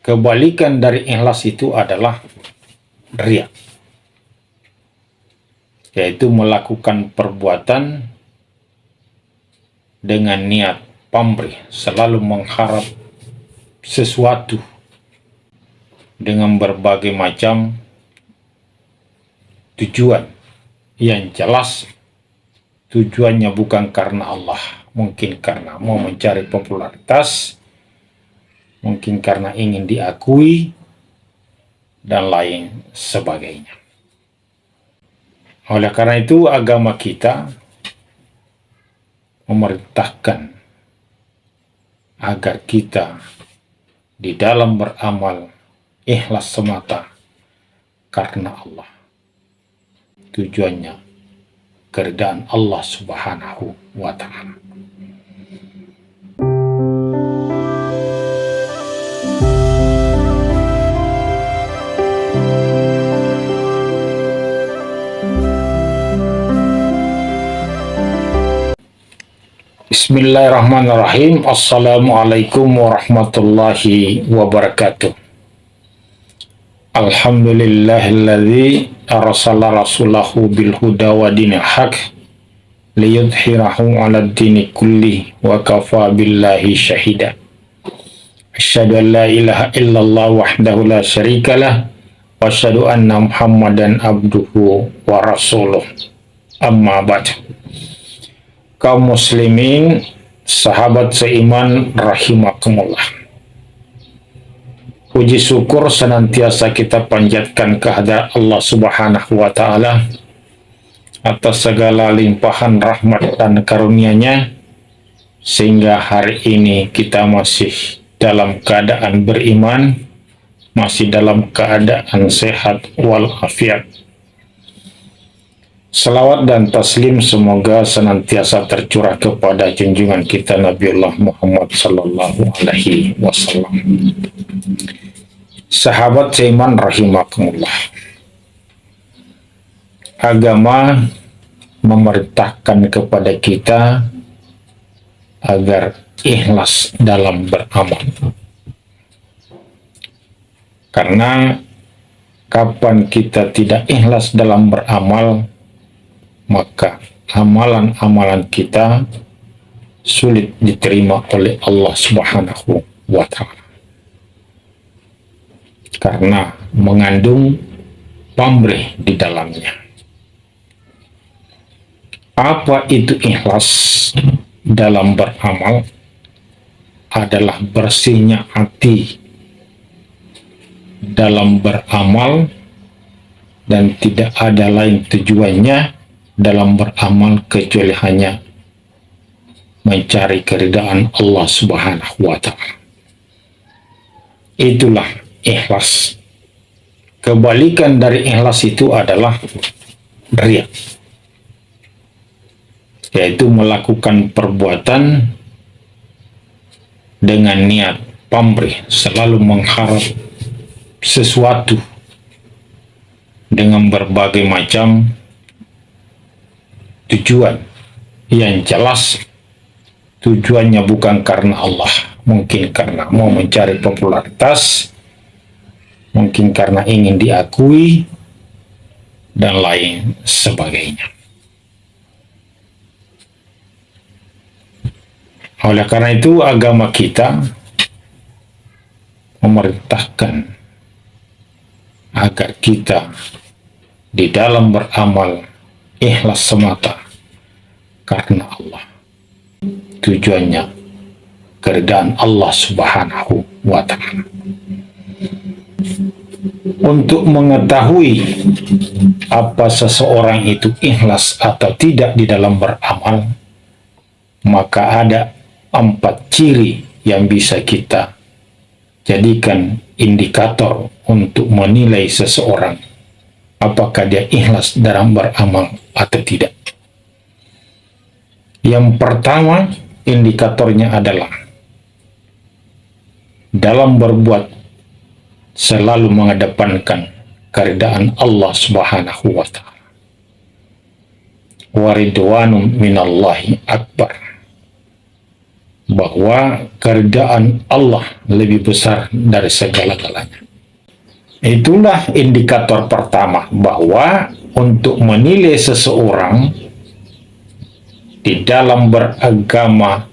Kebalikan dari ikhlas itu adalah riya, yaitu melakukan perbuatan dengan niat pamrih, selalu mengharap sesuatu dengan berbagai macam tujuan yang jelas tujuannya bukan karena Allah, mungkin karena mau mencari popularitas, mungkin karena ingin diakui, dan lain sebagainya. Oleh karena itu, agama kita memerintahkan agar kita di dalam beramal ikhlas semata karena Allah. Tujuannya keridaan Allah Subhanahu wa Ta'ala. Bismillahirrahmanirrahim. Assalamualaikum warahmatullahi wabarakatuh. Alhamdulillahilladzi arsala rasulahu bil huda wa dinil haq liyudhhirahu 'alad dini kulli wa kafa billahi syahida. Asyhadu an la ilaha illallah wahdahu la syarikalah wa asyhadu anna Muhammadan abduhu wa rasuluh. Amma ba'd. Kaum muslimin, sahabat seiman rahimakumullah. Puji syukur senantiasa kita panjatkan kehadirat Allah Subhanahu wa Ta'ala atas segala limpahan rahmat dan karunia-Nya, sehingga hari ini kita masih dalam keadaan beriman, masih dalam keadaan sehat walafiat. Salawat dan taslim semoga senantiasa tercurah kepada junjungan kita Nabiullah Muhammad sallallahu alaihi wasallam. Sahabat seiman rahimakumullah. Agama memerintahkan kepada kita agar ikhlas dalam beramal. Karena kapan kita tidak ikhlas dalam beramal, maka amalan-amalan kita sulit diterima oleh Allah Subhanahu wa Ta'ala. Karena mengandung pamrih di dalamnya. Apa itu ikhlas dalam beramal? Adalah bersihnya hati dalam beramal dan tidak ada lain tujuannya dalam beramal kecuali hanya mencari keridaan Allah Subhanahu wa Ta'ala. Itulah ikhlas. Kebalikan dari ikhlas itu adalah riya, yaitu melakukan perbuatan dengan niat pamrih, selalu mengharap sesuatu dengan berbagai macam tujuan yang jelas tujuannya bukan karena Allah, mungkin karena mau mencari popularitas, mungkin karena ingin diakui, dan lain sebagainya. Oleh karena itu, agama kita memerintahkan agar kita di dalam beramal ikhlas semata karena Allah. Tujuannya keridaan Allah Subhanahu wa Ta'ala. Untuk mengetahui apa seseorang itu ikhlas atau tidak di dalam beramal, maka ada 4 ciri yang bisa kita jadikan indikator untuk menilai seseorang apakah dia ikhlas dalam beramal atau tidak. Yang pertama, indikatornya adalah dalam berbuat selalu mengedepankan keridaan Allah Subhanahu wa Ta'ala. Wa ridwanum minallahi akbar. bahwa keridaan Allah lebih besar dari segala-galanya. Itulah indikator pertama bahwa untuk menilai seseorang di dalam beragama,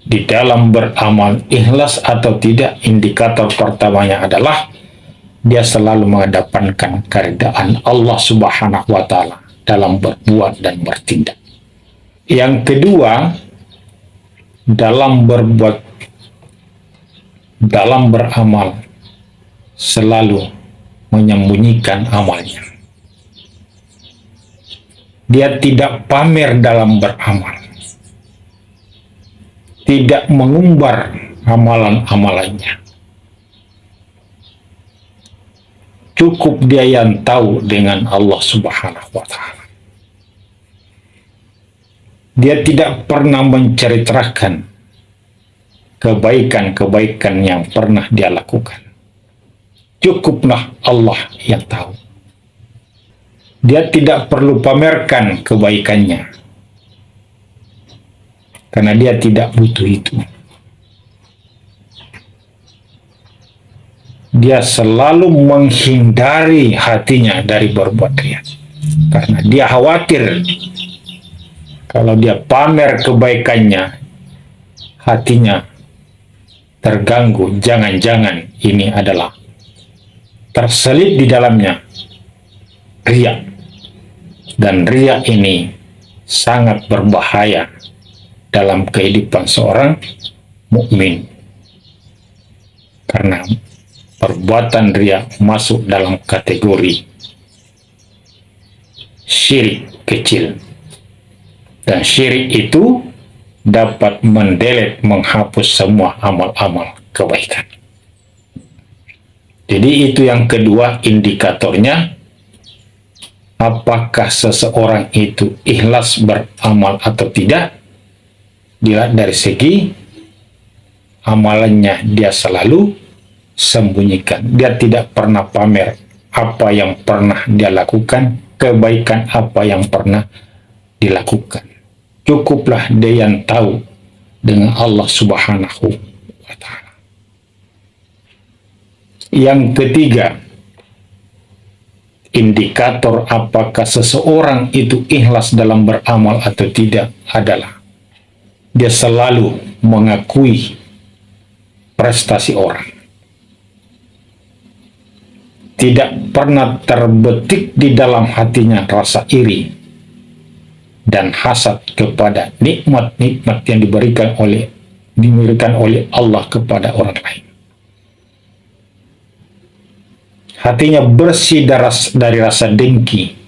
di dalam beramal, ikhlas atau tidak, indikator pertamanya adalah dia selalu mengedepankan keridaan Allah Subhanahu wa Ta'ala dalam berbuat dan bertindak. Yang kedua, dalam berbuat, dalam beramal, selalu menyembunyikan amalnya. Dia tidak pamer dalam beramal, tidak mengumbar amalan-amalannya. Cukup dia yang tahu dengan Allah Subhanahu wa Ta'ala. Dia tidak pernah menceritakan kebaikan-kebaikan yang pernah dia lakukan. Cukuplah Allah yang tahu. Dia tidak perlu pamerkan kebaikannya, karena dia tidak butuh itu. Dia selalu menghindari hatinya dari berbuat riya, karena dia khawatir kalau dia pamer kebaikannya, hatinya terganggu. Jangan-jangan ini adalah terselip di dalamnya riya, dan riya ini sangat berbahaya dalam kehidupan seorang mukmin, karena perbuatan riya masuk dalam kategori syirik kecil, dan syirik itu dapat mendelet, menghapus semua amal-amal kebaikan. Jadi itu yang kedua indikatornya, apakah seseorang itu ikhlas beramal atau tidak. Dilihat dari segi amalannya, dia selalu sembunyikan. Dia tidak pernah pamer apa yang pernah dia lakukan, kebaikan apa yang pernah dilakukan. Cukuplah dia yang tahu dengan Allah Subhanahu wa Ta'ala. Yang ketiga, indikator apakah seseorang itu ikhlas dalam beramal atau tidak adalah dia selalu mengakui prestasi orang. Tidak pernah terbetik di dalam hatinya rasa iri dan hasad kepada nikmat-nikmat yang diberikan oleh Allah kepada orang lain. Hatinya bersih dari rasa dengki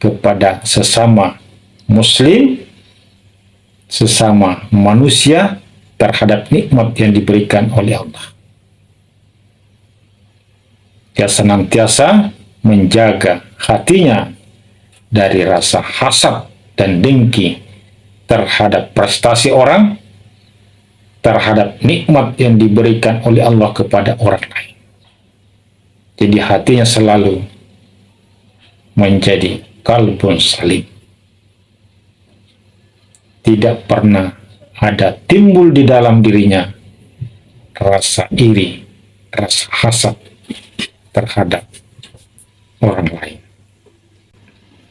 kepada sesama muslim, sesama manusia, terhadap nikmat yang diberikan oleh Allah. Dia senantiasa menjaga hatinya dari rasa hasad dan dengki terhadap prestasi orang, terhadap nikmat yang diberikan oleh Allah kepada orang lain. Jadi hatinya selalu menjadi kalbun salim. Tidak pernah ada timbul di dalam dirinya rasa iri, rasa hasad terhadap orang lain.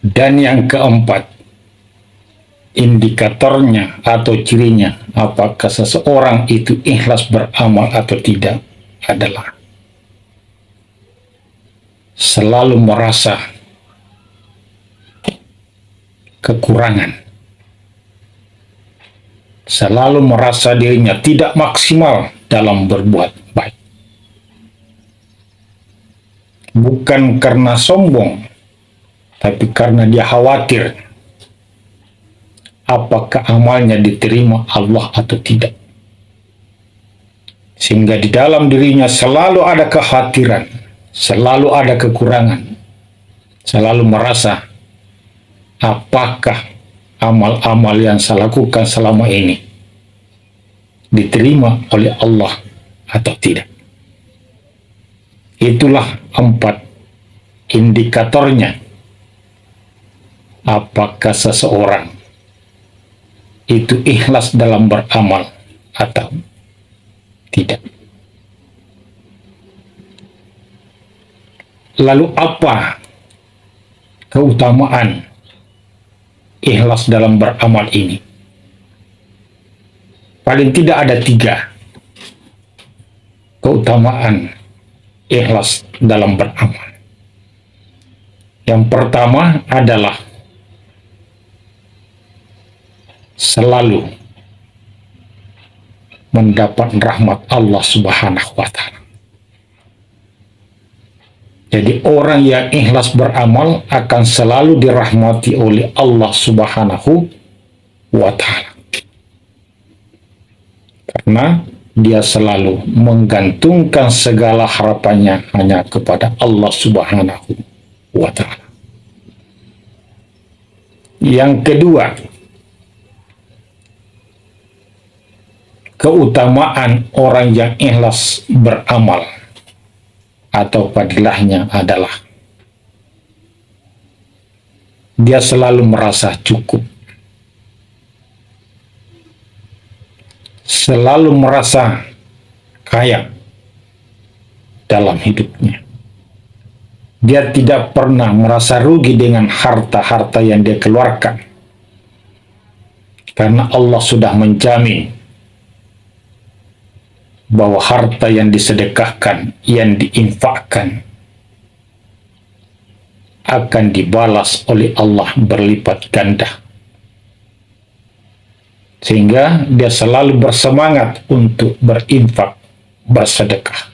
Dan yang keempat, indikatornya atau cirinya apakah seseorang itu ikhlas beramal atau tidak adalah selalu merasa kekurangan, selalu merasa dirinya tidak maksimal dalam berbuat baik. Bukan karena sombong, tapi karena dia khawatir apakah amalnya diterima Allah atau tidak. Sehingga di dalam dirinya selalu ada kekhawatiran, selalu ada kekurangan, selalu merasa apakah amal-amal yang saya lakukan selama ini diterima oleh Allah atau tidak. Itulah 4 indikatornya apakah seseorang itu ikhlas dalam beramal atau tidak. Lalu apa keutamaan ikhlas dalam beramal ini? Paling tidak ada 3 keutamaan ikhlas dalam beramal. Yang pertama adalah selalu mendapat rahmat Allah Subhanahu wa Ta'ala. Jadi orang yang ikhlas beramal akan selalu dirahmati oleh Allah Subhanahu wa Ta'ala. Karena dia selalu menggantungkan segala harapannya hanya kepada Allah Subhanahu wa Ta'ala. Yang kedua, keutamaan orang yang ikhlas beramal atau fadilahnya adalah dia selalu merasa cukup, selalu merasa kaya dalam hidupnya. Dia tidak pernah merasa rugi dengan harta-harta yang dia keluarkan, karena Allah sudah menjamin bahwa harta yang disedekahkan, yang diinfakkan akan dibalas oleh Allah berlipat ganda. Sehingga dia selalu bersemangat untuk berinfak, bersedekah.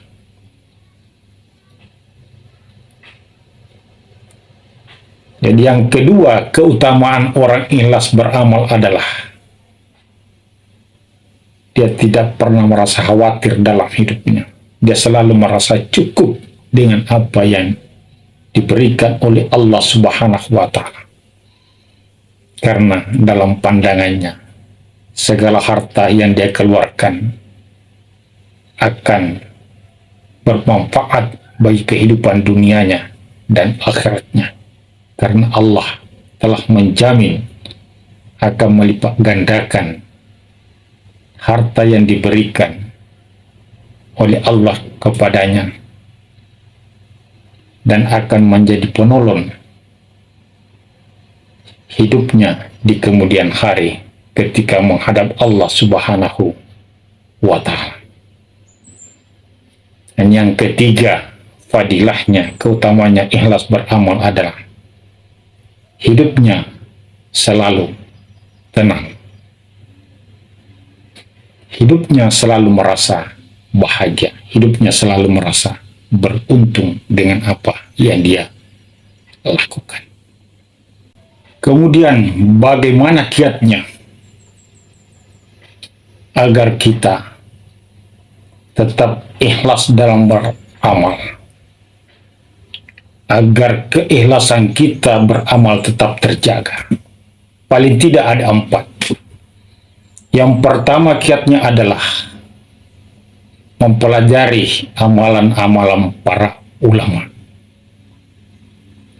Jadi yang kedua, keutamaan orang ikhlas beramal adalah dia tidak pernah merasa khawatir dalam hidupnya. Dia selalu merasa cukup dengan apa yang diberikan oleh Allah Subhanahu wa Ta'ala. Karena dalam pandangannya, segala harta yang dia keluarkan akan bermanfaat bagi kehidupan dunianya dan akhiratnya. Karena Allah telah menjamin akan melipat gandakan harta yang diberikan oleh Allah kepadanya dan akan menjadi penolong hidupnya di kemudian hari ketika menghadap Allah Subhanahu wa Ta'ala. Dan yang ketiga, fadilahnya, keutamanya ikhlas beramal adalah hidupnya selalu tenang. Hidupnya selalu merasa bahagia, hidupnya selalu merasa beruntung dengan apa yang dia lakukan. Kemudian bagaimana kiatnya agar kita tetap ikhlas dalam beramal, agar keikhlasan kita beramal tetap terjaga? Paling tidak ada 4. Yang pertama kiatnya adalah mempelajari amalan-amalan para ulama.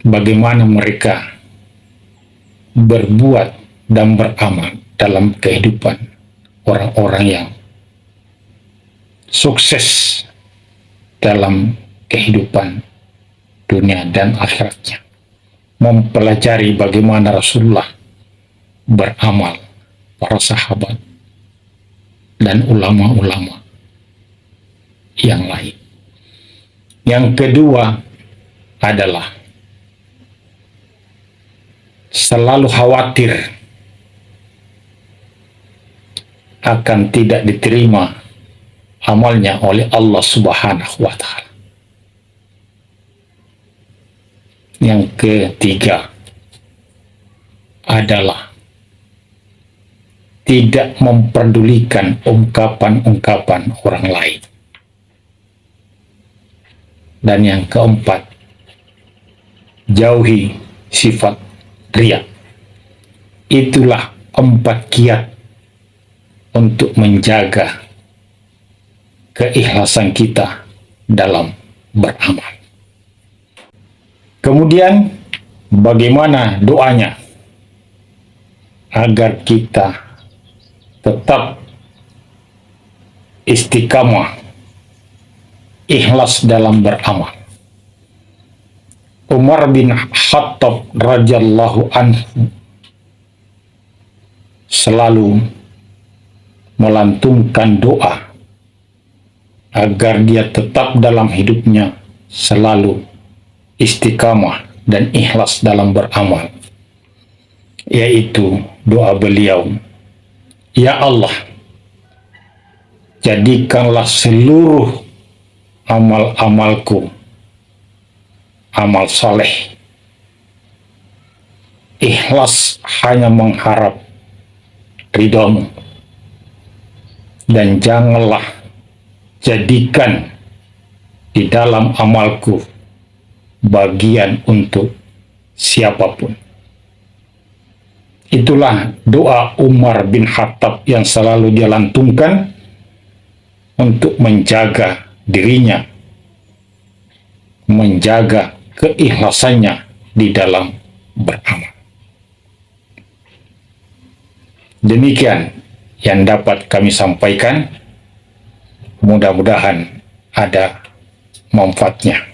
Bagaimana mereka berbuat dan beramal dalam kehidupan orang-orang yang sukses dalam kehidupan dunia dan akhiratnya. Mempelajari bagaimana Rasulullah beramal, para sahabat, dan ulama-ulama yang lain. Yang kedua adalah selalu khawatir akan tidak diterima amalnya oleh Allah Subhanahu wa Ta'ala. Yang ketiga adalah tidak memperdulikan ungkapan-ungkapan orang lain. Dan yang keempat, jauhi sifat riya. Itulah 4 kiat untuk menjaga keikhlasan kita dalam beramal. Kemudian bagaimana doanya agar kita tetap istiqamah, ikhlas dalam beramal. Umar bin Khattab radhiyallahu anhu selalu melantunkan doa agar dia tetap dalam hidupnya selalu istiqamah dan ikhlas dalam beramal, yaitu doa beliau, "Ya Allah, jadikanlah seluruh amal-amalku amal soleh, ikhlas hanya mengharap ridhamu, dan janganlah jadikan di dalam amalku bagian untuk siapapun." Itulah doa Umar bin Khattab yang selalu dia lantungkan untuk menjaga dirinya, menjaga keikhlasannya di dalam beramal. Demikian yang dapat kami sampaikan. Mudah-mudahan ada manfaatnya.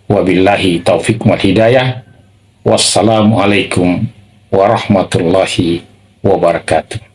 Wabillahi taufiq wal hidayah. Wassalamualaikum warahmatullahi wabarakatuh.